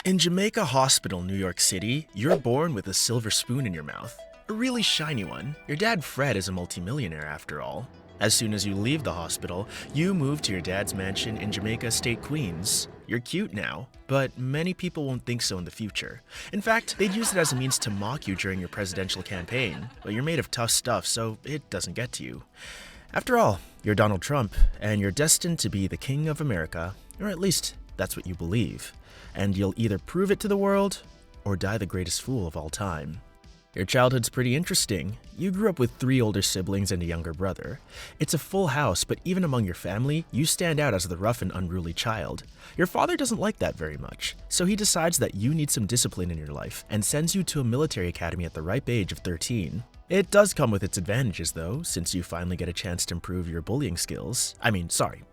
In Jamaica Hospital, New York City, you're born with a silver spoon in your mouth. A really shiny one. Your dad Fred is a multimillionaire after all. As soon as you leave the hospital, you move to your dad's mansion in Jamaica State, Queens. You're cute now, but many people won't think so in the future. In fact, they'd use it as a means to mock you during your presidential campaign, but you're made of tough stuff, so it doesn't get to you. After all, you're Donald Trump, and you're destined to be the king of America, or at least that's what you believe. And you'll either prove it to the world or die the greatest fool of all time. Your childhood's pretty interesting. You grew up with 3 older siblings and a younger brother. It's a full house, but even among your family, you stand out as the rough and unruly child. Your father doesn't like that very much, so he decides that you need some discipline in your life and sends you to a military academy at the ripe age of 13. It does come with its advantages though, since you finally get a chance to improve your bullying skills.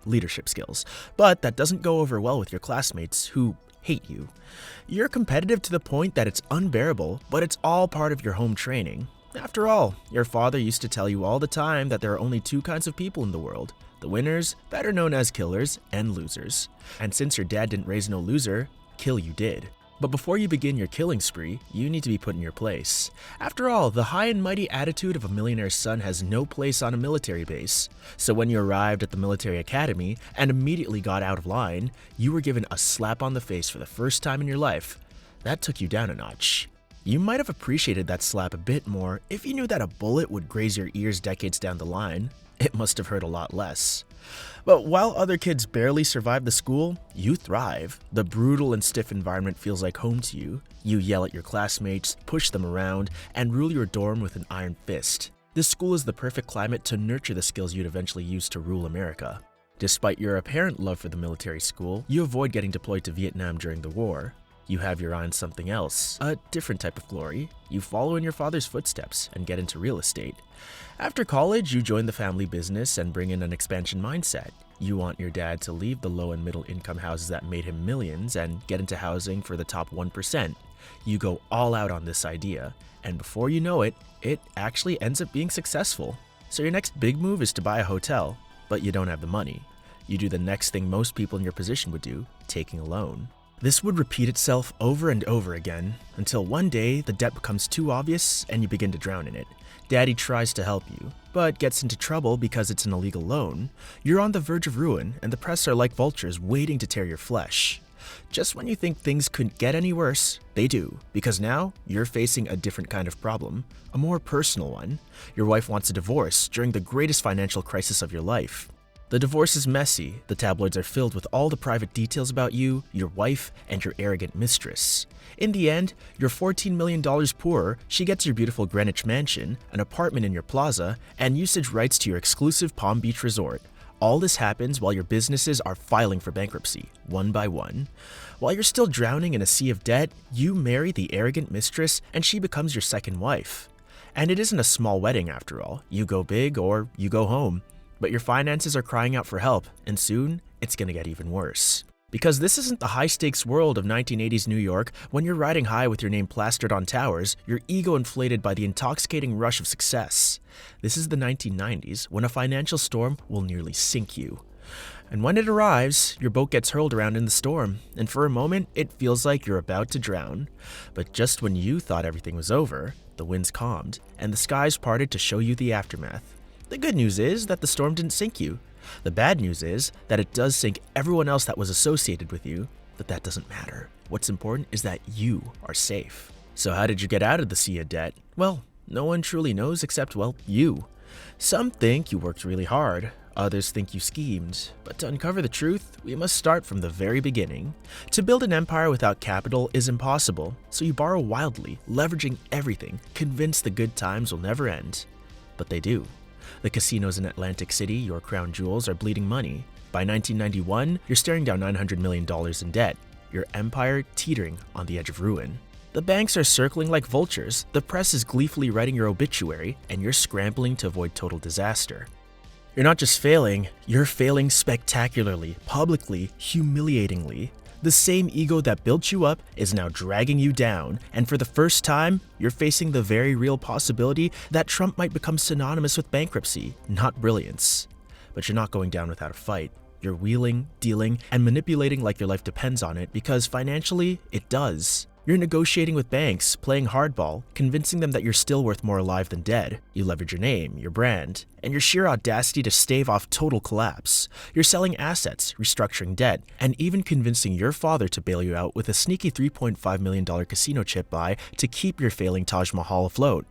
Leadership skills. But that doesn't go over well with your classmates who hate you. You're competitive to the point that it's unbearable, but it's all part of your home training. After all, your father used to tell you all the time that there are only 2 kinds of people in the world: the winners, better known as killers, and losers. And since your dad didn't raise no loser, kill you did. But before you begin your killing spree, you need to be put in your place. After all, the high and mighty attitude of a millionaire's son has no place on a military base. So when you arrived at the military academy and immediately got out of line, you were given a slap on the face for the first time in your life. That took you down a notch. You might have appreciated that slap a bit more if you knew that a bullet would graze your ears decades down the line. It must have hurt a lot less. But while other kids barely survive the school, you thrive. The brutal and stiff environment feels like home to you. You yell at your classmates, push them around, and rule your dorm with an iron fist. This school is the perfect climate to nurture the skills you'd eventually use to rule America. Despite your apparent love for the military school, you avoid getting deployed to Vietnam during the war. You have your eye on something else, a different type of glory. You follow in your father's footsteps and get into real estate. After college, you join the family business and bring in an expansion mindset. You want your dad to leave the low and middle income houses that made him millions and get into housing for the top 1%. You go all out on this idea, and before you know it, it actually ends up being successful. So your next big move is to buy a hotel, but you don't have the money. You do the next thing most people in your position would do, taking a loan. This would repeat itself over and over again, until one day the debt becomes too obvious and you begin to drown in it. Daddy tries to help you, but gets into trouble because it's an illegal loan. You're on the verge of ruin, and the press are like vultures waiting to tear your flesh. Just when you think things couldn't get any worse, they do, because now you're facing a different kind of problem, a more personal one. Your wife wants a divorce during the greatest financial crisis of your life. The divorce is messy. The tabloids are filled with all the private details about you, your wife, and your arrogant mistress. In the end, you're $14 million poorer. She gets your beautiful Greenwich mansion, an apartment in your plaza, and usage rights to your exclusive Palm Beach resort. All this happens while your businesses are filing for bankruptcy, one by one. While you're still drowning in a sea of debt, you marry the arrogant mistress, and she becomes your second wife. And it isn't a small wedding after all. You go big or you go home. But your finances are crying out for help, and soon, it's gonna get even worse. Because this isn't the high-stakes world of 1980s New York when you're riding high with your name plastered on towers, your ego inflated by the intoxicating rush of success. This is the 1990s when a financial storm will nearly sink you. And when it arrives, your boat gets hurled around in the storm, and for a moment, it feels like you're about to drown. But just when you thought everything was over, the winds calmed, and the skies parted to show you the aftermath. The good news is that the storm didn't sink you. The bad news is that it does sink everyone else that was associated with you, but that doesn't matter. What's important is that you are safe. So how did you get out of the sea of debt? Well, no one truly knows except, you. Some think you worked really hard. Others think you schemed. But to uncover the truth, we must start from the very beginning. To build an empire without capital is impossible, so you borrow wildly, leveraging everything, convinced the good times will never end. But they do. The casinos in Atlantic City, your crown jewels, are bleeding money. By 1991, you're staring down $900 million in debt, your empire teetering on the edge of ruin. The banks are circling like vultures, the press is gleefully writing your obituary, and you're scrambling to avoid total disaster. You're not just failing, you're failing spectacularly, publicly, humiliatingly. The same ego that built you up is now dragging you down, and for the first time, you're facing the very real possibility that Trump might become synonymous with bankruptcy, not brilliance. But you're not going down without a fight. You're wheeling, dealing, and manipulating like your life depends on it because financially, it does. You're negotiating with banks, playing hardball, convincing them that you're still worth more alive than dead. You leverage your name, your brand, and your sheer audacity to stave off total collapse. You're selling assets, restructuring debt, and even convincing your father to bail you out with a sneaky $3.5 million casino chip buy to keep your failing Taj Mahal afloat.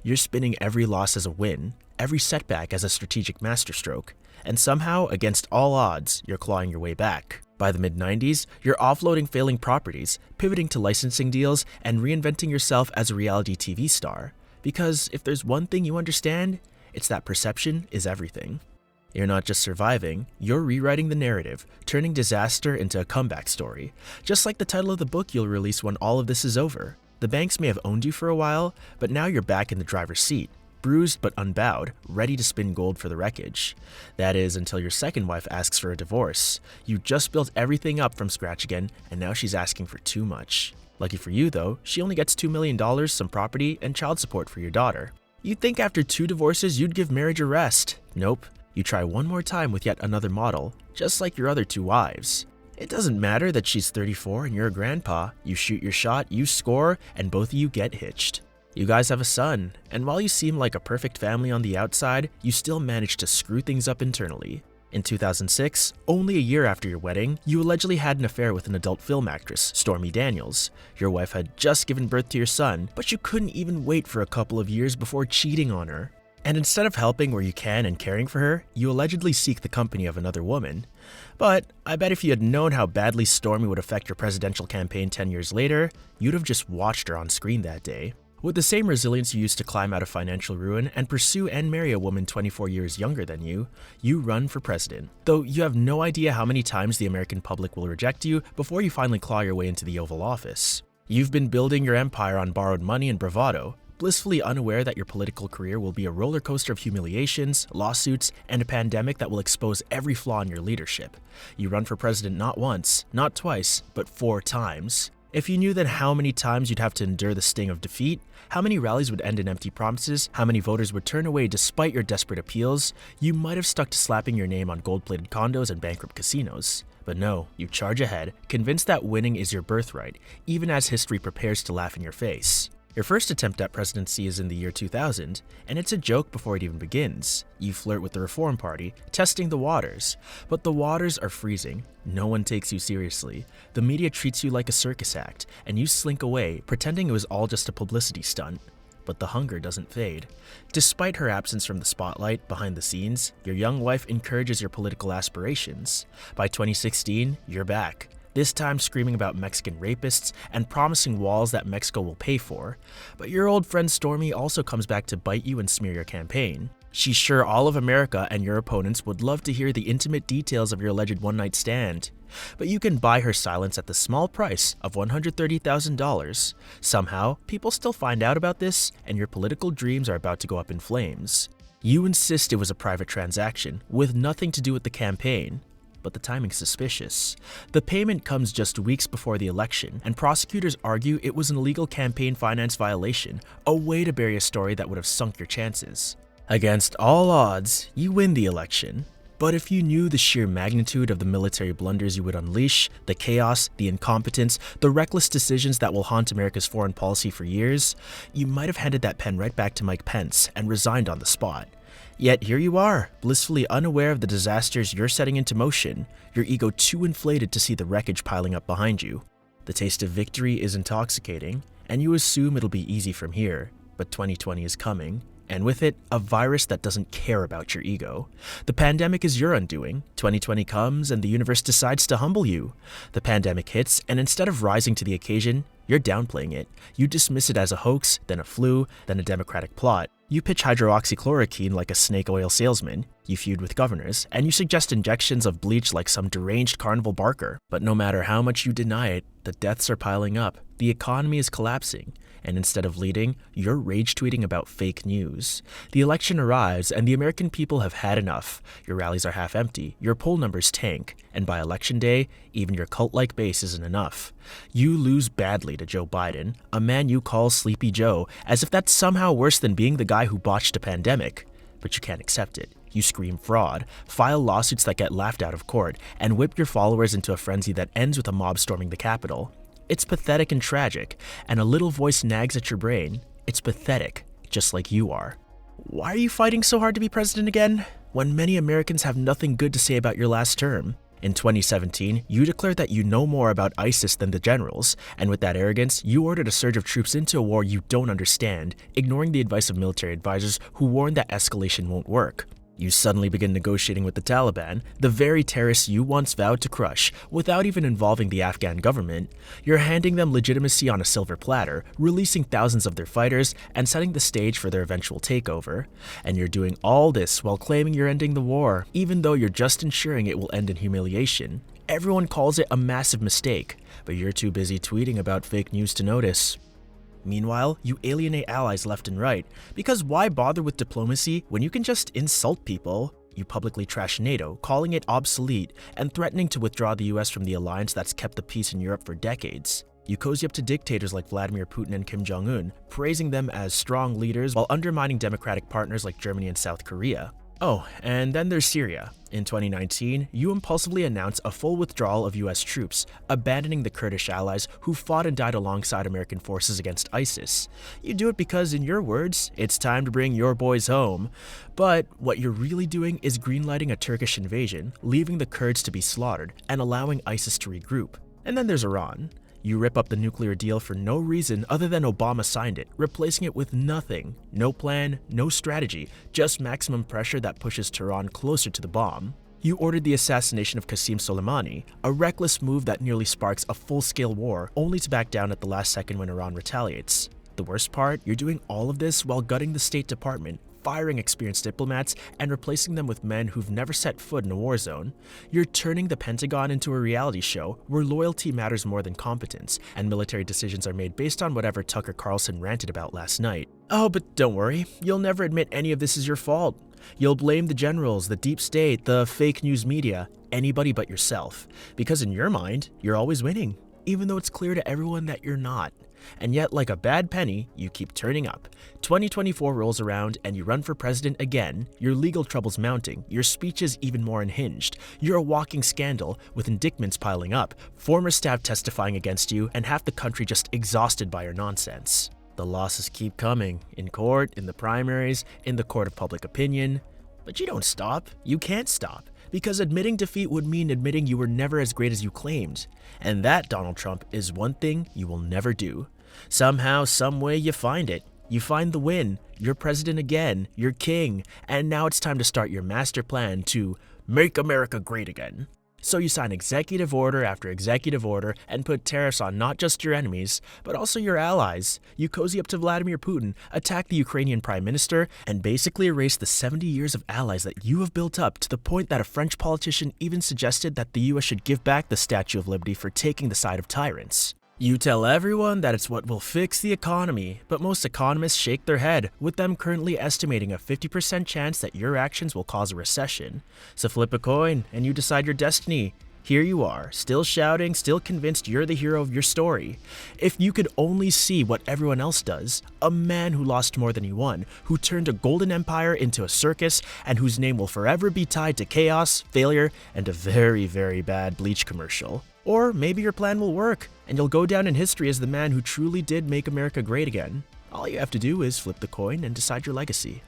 You're spinning every loss as a win, every setback as a strategic masterstroke, and somehow, against all odds, you're clawing your way back. By the mid-90s, you're offloading failing properties, pivoting to licensing deals, and reinventing yourself as a reality TV star. Because if there's one thing you understand, it's that perception is everything. You're not just surviving, you're rewriting the narrative, turning disaster into a comeback story. Just like the title of the book you'll release when all of this is over. The banks may have owned you for a while, but now you're back in the driver's seat. Bruised but unbowed, ready to spin gold for the wreckage. That is, until your second wife asks for a divorce. You just built everything up from scratch again, and now she's asking for too much. Lucky for you though, she only gets $2 million, some property, and child support for your daughter. You'd think after 2 divorces you'd give marriage a rest. Nope. You try one more time with yet another model, just like your other 2 wives. It doesn't matter that she's 34 and you're a grandpa. You shoot your shot, you score, and both of you get hitched. You guys have a son, and while you seem like a perfect family on the outside, you still manage to screw things up internally. In 2006, only a year after your wedding, you allegedly had an affair with an adult film actress, Stormy Daniels. Your wife had just given birth to your son, but you couldn't even wait for a couple of years before cheating on her. And instead of helping where you can and caring for her, you allegedly seek the company of another woman. But I bet if you had known how badly Stormy would affect your presidential campaign 10 years later, you'd have just watched her on screen that day. With the same resilience you used to climb out of financial ruin and pursue and marry a woman 24 years younger than you run for president. Though you have no idea how many times the American public will reject you before you finally claw your way into the Oval Office. You've been building your empire on borrowed money and bravado, blissfully unaware that your political career will be a roller coaster of humiliations, lawsuits, and a pandemic that will expose every flaw in your leadership. You run for president not once, not twice, but 4 times. If you knew then how many times you'd have to endure the sting of defeat, how many rallies would end in empty promises, how many voters would turn away despite your desperate appeals, you might have stuck to slapping your name on gold-plated condos and bankrupt casinos. But no, you charge ahead, convinced that winning is your birthright, even as history prepares to laugh in your face. Your first attempt at presidency is in the year 2000, and it's a joke before it even begins. You flirt with the Reform Party, testing the waters. But the waters are freezing. No one takes you seriously. The media treats you like a circus act, and you slink away, pretending it was all just a publicity stunt. But the hunger doesn't fade. Despite her absence from the spotlight, behind the scenes, your young wife encourages your political aspirations. By 2016, you're back. This time screaming about Mexican rapists and promising walls that Mexico will pay for. But your old friend Stormy also comes back to bite you and smear your campaign. She's sure all of America and your opponents would love to hear the intimate details of your alleged one-night stand. But you can buy her silence at the small price of $130,000. Somehow, people still find out about this, and your political dreams are about to go up in flames. You insist it was a private transaction, with nothing to do with the campaign. But the timing's suspicious. The payment comes just weeks before the election, and prosecutors argue it was an illegal campaign finance violation, a way to bury a story that would have sunk your chances. Against all odds, you win the election. But if you knew the sheer magnitude of the military blunders you would unleash, the chaos, the incompetence, the reckless decisions that will haunt America's foreign policy for years, you might have handed that pen right back to Mike Pence and resigned on the spot. Yet here you are, blissfully unaware of the disasters you're setting into motion, your ego too inflated to see the wreckage piling up behind you. The taste of victory is intoxicating, and you assume it'll be easy from here, but 2020 is coming, and with it, a virus that doesn't care about your ego. The pandemic is your undoing. 2020 comes, and the universe decides to humble you. The pandemic hits, and instead of rising to the occasion, you're downplaying it. You dismiss it as a hoax, then a flu, then a Democratic plot. You pitch hydroxychloroquine like a snake oil salesman. You feud with governors, and you suggest injections of bleach like some deranged carnival barker. But no matter how much you deny it, the deaths are piling up, the economy is collapsing, and instead of leading, you're rage tweeting about fake news. The election arrives, and the American people have had enough. Your rallies are half empty, your poll numbers tank, and by election day, even your cult-like base isn't enough. You lose badly to Joe Biden, a man you call Sleepy Joe, as if that's somehow worse than being the guy who botched a pandemic. But you can't accept it. You scream fraud, file lawsuits that get laughed out of court, and whip your followers into a frenzy that ends with a mob storming the Capitol. It's pathetic and tragic, and a little voice nags at your brain. It's pathetic, just like you are. Why are you fighting so hard to be president again? When many Americans have nothing good to say about your last term. In 2017, you declared that you know more about ISIS than the generals, and with that arrogance, you ordered a surge of troops into a war you don't understand, ignoring the advice of military advisors who warned that escalation won't work. You suddenly begin negotiating with the Taliban, the very terrorists you once vowed to crush, without even involving the Afghan government. You're handing them legitimacy on a silver platter, releasing thousands of their fighters, and setting the stage for their eventual takeover. And you're doing all this while claiming you're ending the war, even though you're just ensuring it will end in humiliation. Everyone calls it a massive mistake, but you're too busy tweeting about fake news to notice. Meanwhile, you alienate allies left and right, because why bother with diplomacy when you can just insult people? You publicly trash NATO, calling it obsolete, and threatening to withdraw the US from the alliance that's kept the peace in Europe for decades. You cozy up to dictators like Vladimir Putin and Kim Jong-un, praising them as strong leaders while undermining democratic partners like Germany and South Korea. Oh, and then there's Syria. In 2019, you impulsively announced a full withdrawal of US troops, abandoning the Kurdish allies who fought and died alongside American forces against ISIS. You do it because, in your words, it's time to bring your boys home. But what you're really doing is greenlighting a Turkish invasion, leaving the Kurds to be slaughtered, and allowing ISIS to regroup. And then there's Iran. You rip up the nuclear deal for no reason other than Obama signed it, replacing it with nothing. No plan, no strategy, just maximum pressure that pushes Tehran closer to the bomb. You ordered the assassination of Qasem Soleimani, a reckless move that nearly sparks a full-scale war, only to back down at the last second when Iran retaliates. The worst part, you're doing all of this while gutting the State Department, firing experienced diplomats, and replacing them with men who've never set foot in a war zone. You're turning the Pentagon into a reality show where loyalty matters more than competence, and military decisions are made based on whatever Tucker Carlson ranted about last night. Oh, but don't worry, you'll never admit any of this is your fault. You'll blame the generals, the deep state, the fake news media, anybody but yourself, because in your mind, you're always winning, even though it's clear to everyone that you're not. And yet, like a bad penny, you keep turning up. 2024 rolls around and you run for president again, your legal troubles mounting, your speeches even more unhinged. You're a walking scandal, with indictments piling up, former staff testifying against you, and half the country just exhausted by your nonsense. The losses keep coming, in court, in the primaries, in the court of public opinion. But you don't stop. You can't stop. Because admitting defeat would mean admitting you were never as great as you claimed. And that, Donald Trump, is one thing you will never do. Somehow, someway, you find it. You find the win. You're president again. You're king. And now it's time to start your master plan to make America great again. So you sign executive order after executive order and put tariffs on not just your enemies, but also your allies. You cozy up to Vladimir Putin, attack the Ukrainian prime minister, and basically erase the 70 years of allies that you have built up, to the point that a French politician even suggested that the US should give back the Statue of Liberty for taking the side of tyrants. You tell everyone that it's what will fix the economy, but most economists shake their head, with them currently estimating a 50% chance that your actions will cause a recession. So flip a coin and you decide your destiny. Here you are, still shouting, still convinced you're the hero of your story. If you could only see what everyone else does, a man who lost more than he won, who turned a golden empire into a circus, and whose name will forever be tied to chaos, failure, and a very, very bad Bleach commercial. Or maybe your plan will work, and you'll go down in history as the man who truly did make America great again. All you have to do is flip the coin and decide your legacy.